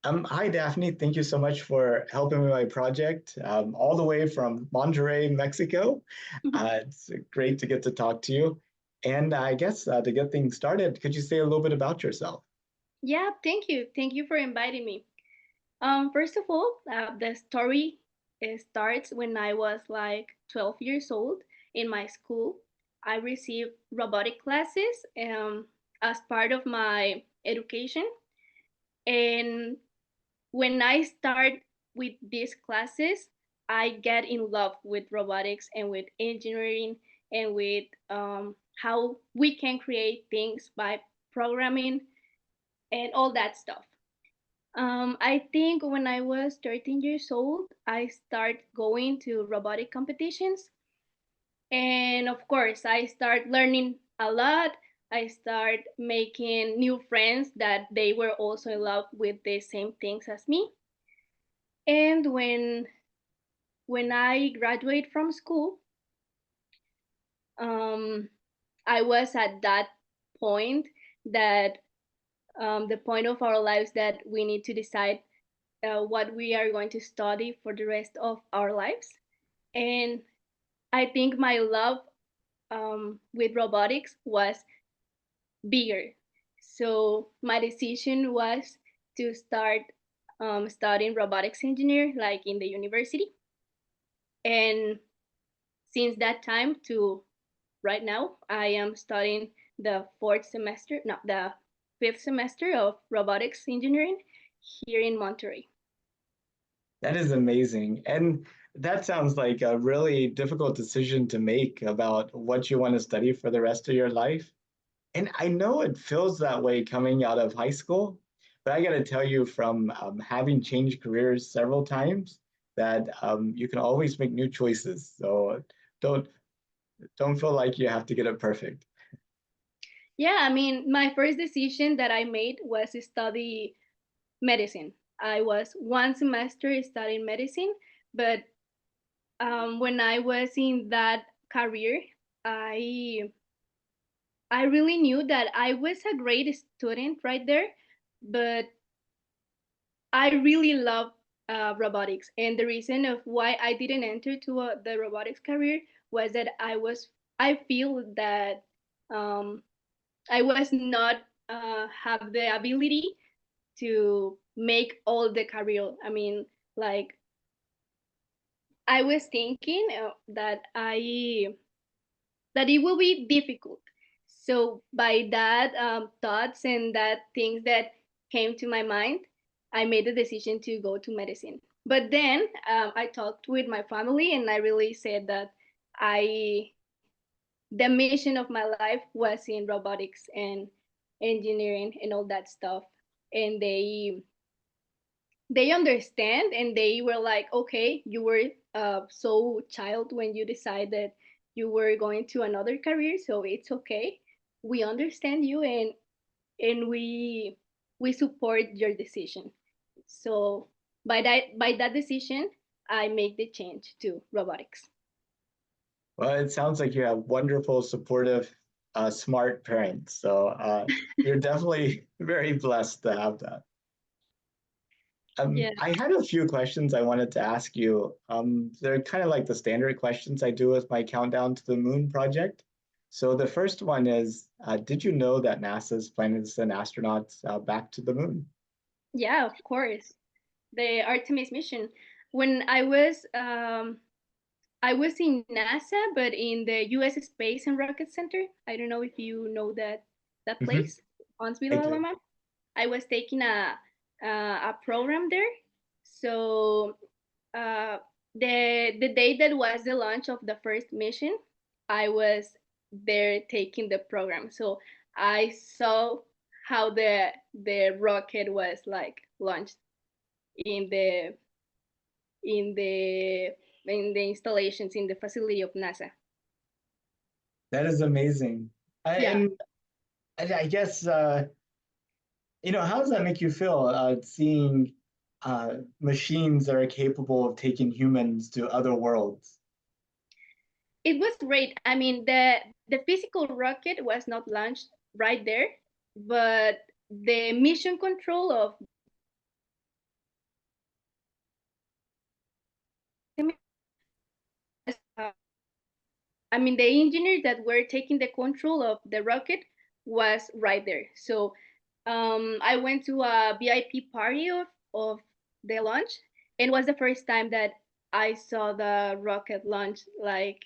Hi, Daphne. Thank you so much for helping with my project, all the way from Monterrey, Mexico. It's great to get to talk to you. And I guess to get things started, could you say a little bit about yourself? Yeah, thank you. Thank you for inviting me. First of all, the story starts when I was like 12 years old in my school. I received robotic classes as part of my education. And when I start with these classes, I get in love with robotics and with engineering and with how we can create things by programming and all that stuff. I think when I was 13 years old, I started going to robotic competitions. And of course, I start learning a lot. I start making new friends that they were also in love with the same things as me. And when I graduate from school, um, I was at that point that the point of our lives that we need to decide what we are going to study for the rest of our lives. And I think my love with robotics was bigger. So my decision was to start studying robotics engineer, like in the university. And since that time to right now, I am studying the fourth semester, no, the fifth semester of robotics engineering here in Monterrey. That is amazing. And that sounds like a really difficult decision to make about what you want to study for the rest of your life. And I know it feels that way coming out of high school, but I got to tell you from having changed careers several times that you can always make new choices. So don't don't feel like you have to get it perfect. Yeah, I mean, my first decision that I made was to study medicine. I was one semester studying medicine, but when I was in that career, I I really knew that I was a great student right there, but I really love robotics, and the reason of why I didn't enter to the robotics career was that I feel that um, I was not have the ability to make all the career. I mean, like I was thinking that it will be difficult. So by that thoughts and that things that came to my mind, I made the decision to go to medicine. But then I talked with my family and I really said that I the mission of my life was in robotics and engineering and all that stuff. And they understand and they were like, okay, you were so child when you decided you were going to another career, so it's okay, we understand you, and we support your decision. So by that decision I make the change to robotics. Well, it sounds like you have wonderful, supportive, smart parents. So you're definitely very blessed to have that. Yeah. I had a few questions I wanted to ask you. They're kind of like the standard questions I do with my Countdown to the Moon project. So the first one is, did you know that NASA is planning to send astronauts back to the moon? Yeah, of course, the Artemis mission. When I was in NASA, but in the U.S. Space and Rocket Center. I don't know if you know that Hmm. place, Huntsville, I do. Alabama. I was taking a program there. So uh, the day that was the launch of the first mission, I was there taking the program. So I saw how the rocket was like launched in the in the in the installations in the facility of NASA. That is amazing. Yeah. And I guess, how does that make you feel, seeing machines that are capable of taking humans to other worlds? It was great. I mean, the physical rocket was not launched right there, but the mission control of I mean, the engineers that were taking the control of the rocket was right there. So I went to a VIP party of the launch, and it was the first time that I saw the rocket launch like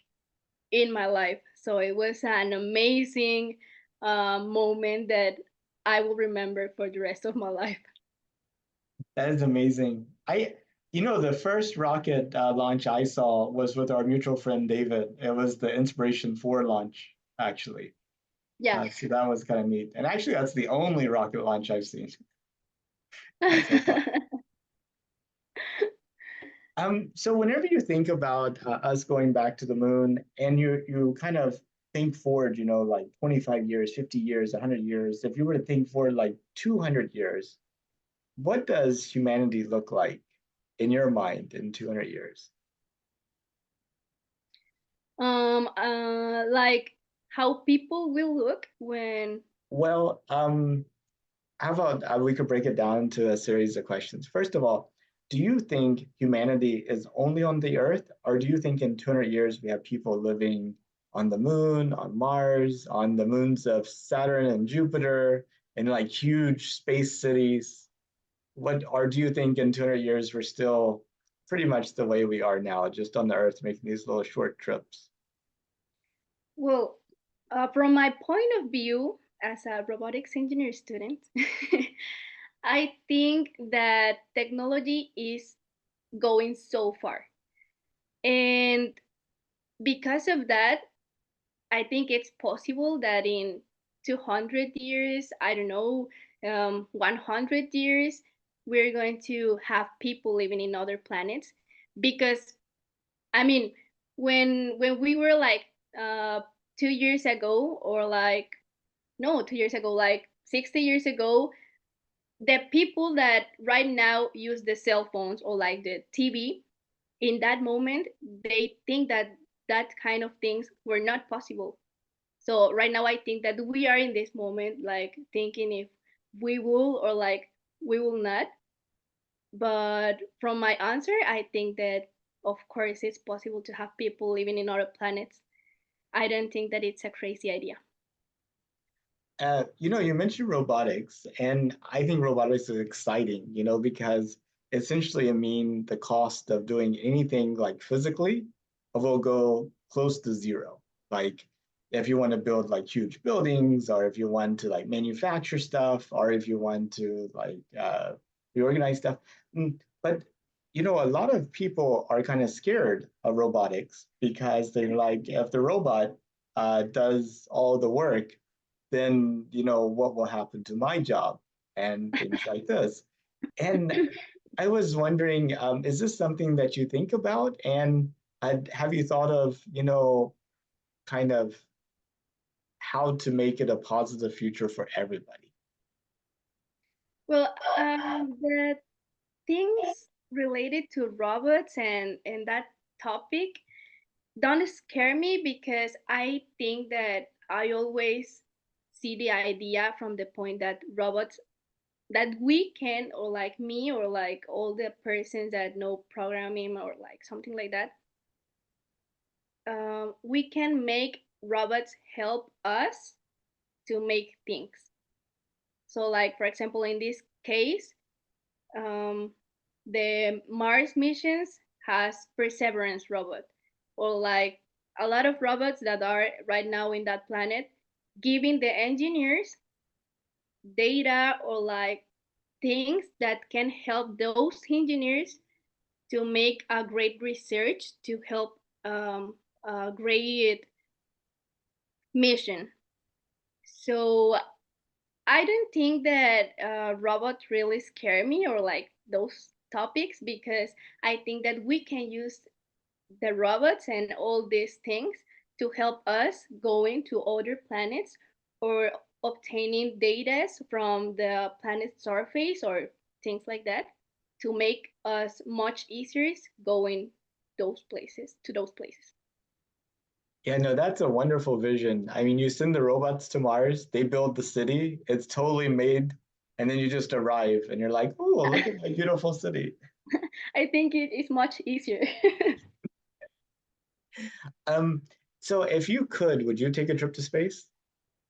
in my life. So it was an amazing moment that I will remember for the rest of my life. That is amazing. The first rocket launch I saw was with our mutual friend David. It was the Inspiration 4 launch, actually. Yeah. So that was kind of neat. And actually, that's the only rocket launch I've seen so far. So whenever you think about us going back to the moon, and you kind of think forward, like 25 years, 50 years, 100 years, if you were to think forward like 200 years, what does humanity look like in your mind in 200 years? Like how people will look when. Well, how about we could break it down to a series of questions. First of all, do you think humanity is only on the Earth, or do you think in 200 years we have people living on the moon, on Mars, on the moons of Saturn and Jupiter, in like huge space cities? Or do you think in 200 years we're still pretty much the way we are now, just on the Earth making these little short trips? Well, from my point of view as a robotics engineer student, I think that technology is going so far. And because of that, I think it's possible that in 200 years, I don't know, 100 years, we're going to have people living in other planets. Because, I mean, when we were like 2 years ago, or like, no, 2 years ago, like 60 years ago, the people that right now use the cell phones or like the TV, in that moment, they think that that kind of things were not possible. So right now, I think that we are in this moment, like thinking if we will or like we will not. But from my answer, I think that of course it's possible to have people living in other planets. I don't think that it's a crazy idea. You mentioned robotics, and I think robotics is exciting, because essentially it means the cost of doing anything like physically will go close to zero. Like if you want to build like huge buildings, or if you want to like manufacture stuff, or if you want to like reorganize stuff. But a lot of people are kind of scared of robotics because they're like, if the robot does all the work, then what will happen to my job and things like this. And I was wondering, is this something that you think about? And have you thought of, kind of how to make it a positive future for everybody? Well, the things related to robots and that topic don't scare me because I think that I always see the idea from the point that robots that we can, or like me, or like all the persons that know programming or like something like that, we can make robots help us to make things. So like for example in this case, um, the Mars missions has Perseverance robot, or like a lot of robots that are right now in that planet, giving the engineers data or like things that can help those engineers to make a great research to help a great mission. So I don't think that robots really scare me or like those topics because I think that we can use the robots and all these things to help us going to other planets or obtaining data from the planet's surface or things like that to make us much easier going those places. Yeah, no, that's a wonderful vision. I mean, you send the robots to Mars, they build the city, it's totally made, and then you just arrive and you're like, oh, look at my beautiful city. I think it is much easier. Um, So if you could, would you take a trip to space?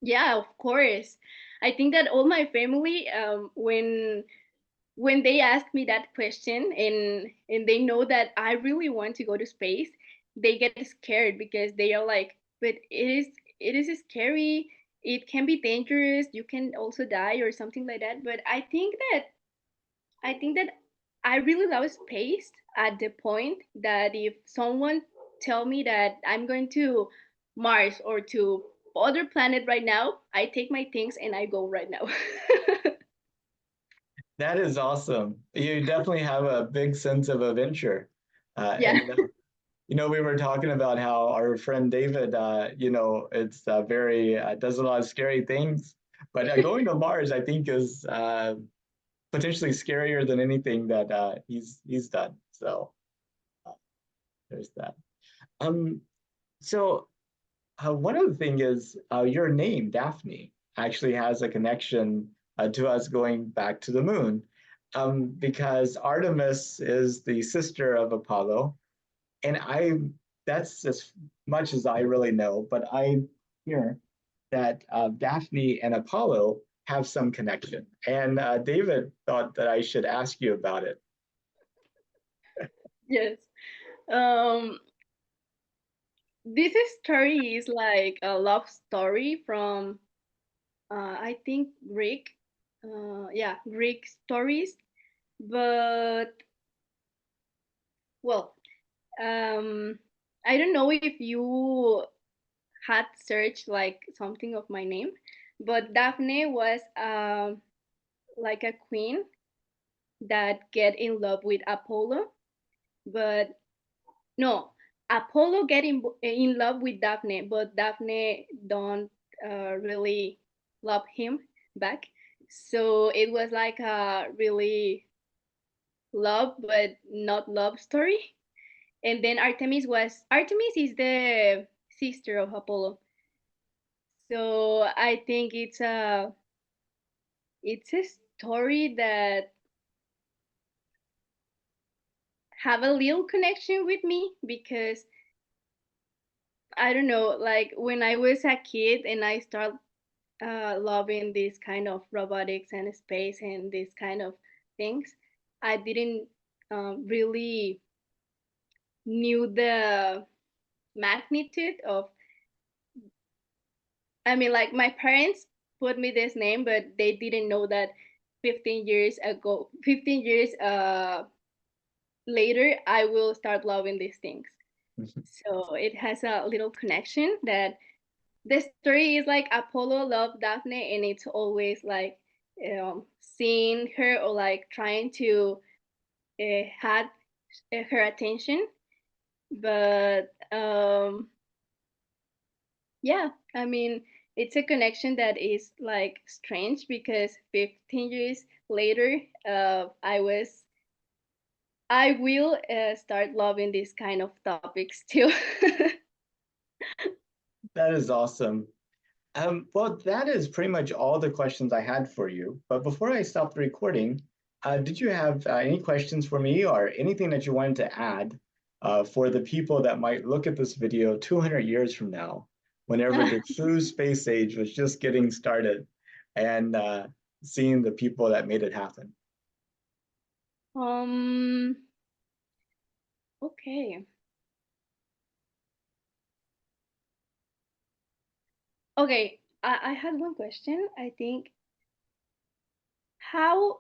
Yeah, of course. I think that all my family, when they ask me that question and they know that I really want to go to space, they get scared because they are like, but it is scary. It can be dangerous. You can also die or something like that. But I think that I really love space at the point that if someone tell me that I'm going to Mars or to other planet right now, I take my things and I go right now. That is awesome. You definitely have a big sense of adventure. Yeah. We were talking about how our friend David, it's very does a lot of scary things, but going to Mars, I think, is potentially scarier than anything that he's done. So uh, there's that. Um, so one other thing is your name, Daphne, actually has a connection to us going back to the moon, because Artemis is the sister of Apollo, and that's as much as I really know, but I hear that Daphne and Apollo have some connection. And David thought that I should ask you about it. Yes. Um, this story is like a love story from I think Greek, yeah, Greek stories. But well, um, I don't know if you had searched like something of my name, but Daphne was like a queen that get in love with Apollo, but no, Apollo get in love with Daphne, but Daphne don't really love him back. So it was like a really love but not love story. And then Artemis is the sister of Apollo. So I think it's a story that have a little connection with me because I don't know, like when I was a kid and I start loving this kind of robotics and space and this kind of things, I didn't really knew the magnitude of. I mean, like my parents put me this name, but they didn't know that 15 years ago, 15 years later, I will start loving these things. So it has a little connection that the story is like Apollo loved Daphne, and it's always like seeing her or like trying to had her attention. But yeah, I mean, it's a connection that is like strange because 15 years later, I will start loving these kind of topics too. That is awesome. Well, that is pretty much all the questions I had for you. But before I stop the recording, did you have any questions for me or anything that you wanted to add for the people that might look at this video 200 years from now, whenever the true space age was just getting started and seeing the people that made it happen? um, okay. Okay, I had one question. I think, how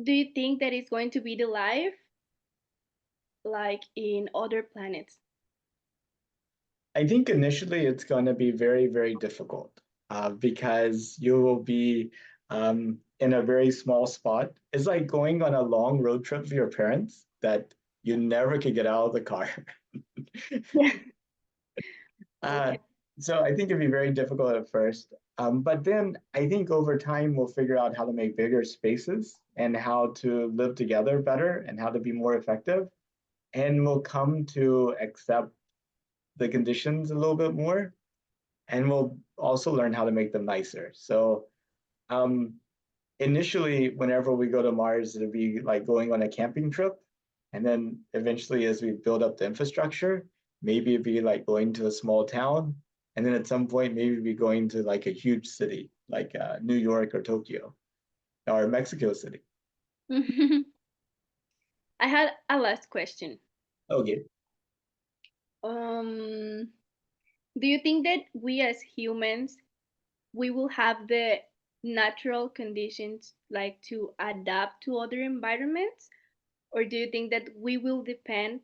do you think that is going to be the life like in other planets? I think initially it's going to be very, very difficult because you will be in a very small spot. It's like going on a long road trip with your parents that you never could get out of the car. Yeah. uh, Okay. so I think it'd be very difficult at first. But then I think over time we'll figure out how to make bigger spaces and how to live together better and how to be more effective. And we'll come to accept the conditions a little bit more, and we'll also learn how to make them nicer. So um, initially, whenever we go to Mars, it'll be like going on a camping trip. And then eventually, as we build up the infrastructure, maybe it'd be like going to a small town, and then at some point maybe be going to like a huge city like New York or Tokyo or Mexico City. I had a last question. Okay. Um, do you think that we as humans we will have the natural conditions like to adapt to other environments, or do you think that we will depend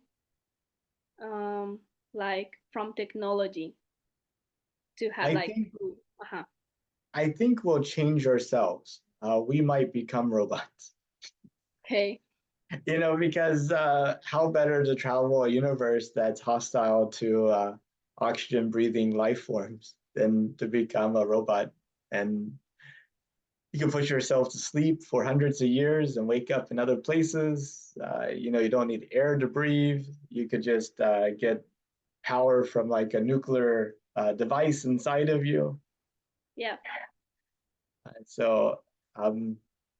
um like from technology to have I like think uh-huh. I think we'll change ourselves. We might become robots. Okay. Because how better to travel a universe that's hostile to oxygen breathing life forms than to become a robot? And you can put yourself to sleep for hundreds of years and wake up in other places. You don't need air to breathe. You could just get power from like a nuclear device inside of you. Yeah. So, um,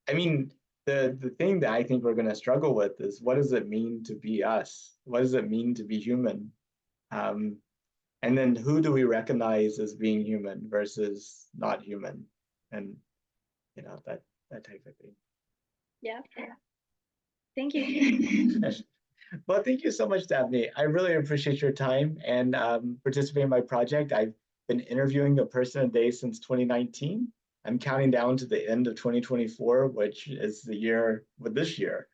I mean, the thing that I think we're going to struggle with is what does it mean to be us? What does it mean to be human? Um, and then who do we recognize as being human versus not human? And that type of Yeah. Thank you. thing. Well, thank you so much, Daphne. I really appreciate your time and participating in my project. I've been interviewing a person a day since 2019. I'm counting down to the end of 2024, which is the year with this year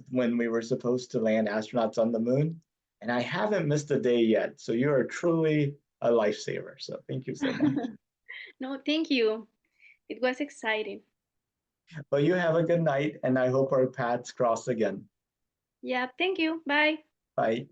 when we were supposed to land astronauts on the moon. And I haven't missed a day yet. So you are truly a lifesaver. So thank you so much. No, thank you. It was exciting. But you have a good night, and I hope our paths cross again. Yeah, thank you. Bye. Bye.